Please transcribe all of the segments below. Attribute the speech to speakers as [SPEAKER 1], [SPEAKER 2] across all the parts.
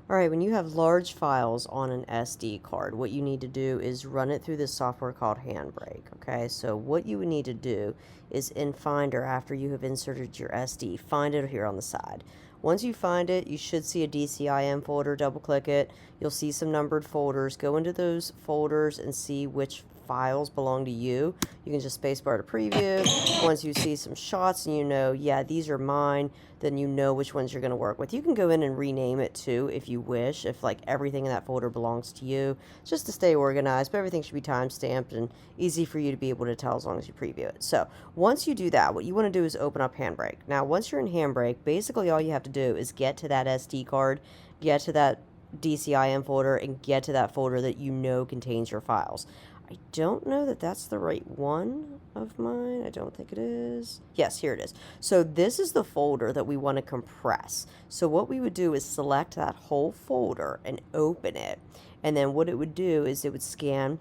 [SPEAKER 1] All right, when you have large files on an SD card, what you need to do is run it through this software called Handbrake, okay? So what you would need to do is in Finder, after you have inserted your SD, find it here on the side. Once you find it, you should see a DCIM folder, double-click it. You'll see some numbered folders. Go into those folders and see which files belong to you. You can just spacebar to preview. Once you see some shots and you know, yeah, these are mine, then you know which ones you're going to work with. You can go in and rename it too if you wish, if like everything in that folder belongs to you, just to stay organized, but everything should be time-stamped and easy for you to be able to tell as long as you preview it. So once you do that, what you want to do is open up Handbrake. Now, once you're in Handbrake, basically all you have to do is get to that SD card, get to that DCIM folder, and get to that folder that you know contains your files. I don't know that that's the right one of mine. I don't think it is. Yes, here it is. So this is the folder that we want to compress. So what we would do is select that whole folder and open it. And then what it would do is it would scan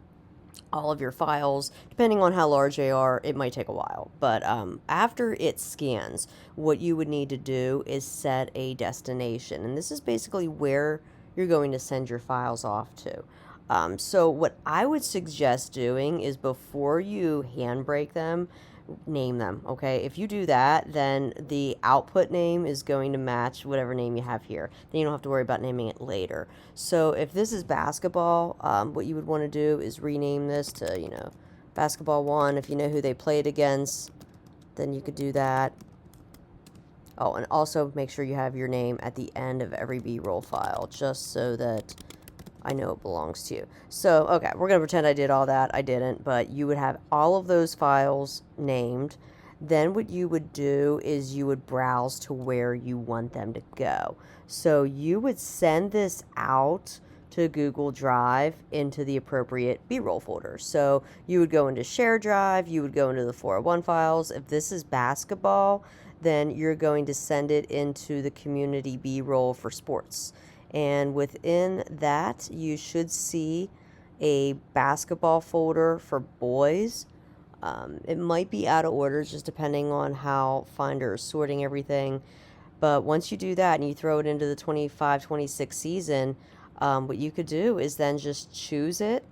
[SPEAKER 1] all of your files. Depending on how large they are, it might take a while. But after it scans, what you would need to do is set a destination. And this is basically where you're going to send your files off to. So what I would suggest doing is before you handbrake them, name them, okay? If you do that, then the output name is going to match whatever name you have here. Then you don't have to worry about naming it later. So if this is basketball, what you would want to do is rename this to, you know, basketball 1. If you know who they played against, then you could do that. Oh, and also make sure you have your name at the end of every B-roll file, just so that I know it belongs to you. So, okay, we're going to pretend I did all that. I didn't, but you would have all of those files named. Then what you would do is you would browse to where you want them to go. So you would send this out to Google Drive into the appropriate B-roll folder. So you would go into Share Drive, you would go into the 401 files. If this is basketball, then you're going to send it into the community B-roll for sports. And within that, you should see a basketball folder for boys. It might be out of order, just depending on how Finder is sorting everything. But once you do that and you throw it into the 25-26 season, what you could do is then just choose it.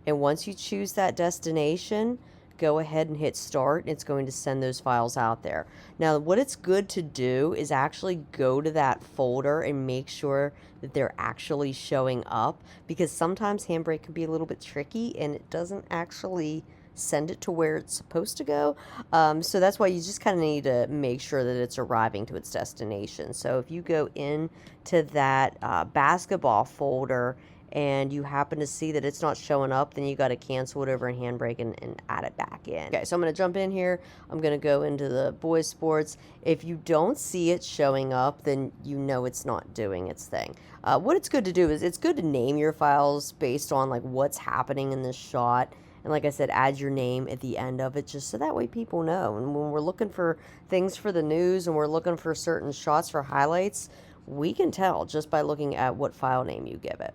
[SPEAKER 1] And once you choose that destination, go ahead and hit start. It's going to send those files out there. Now, what it's good to do is actually go to that folder and make sure that they're actually showing up, because sometimes Handbrake can be a little bit tricky and it doesn't actually send it to where it's supposed to go. So that's why you just kind of need to make sure that it's arriving to its destination. So if you go into that basketball folder and you happen to see that it's not showing up, then you got to cancel it over in Handbrake and add it back in. Okay, so I'm going to jump in here. I'm going to go into the boys sports. If you don't see it showing up, then you know it's not doing its thing. What it's good to do is it's good to name your files based on like what's happening in this shot. And like I said, add your name at the end of it, just so that way people know. And when we're looking for things for the news and we're looking for certain shots for highlights, we can tell just by looking at what file name you give it.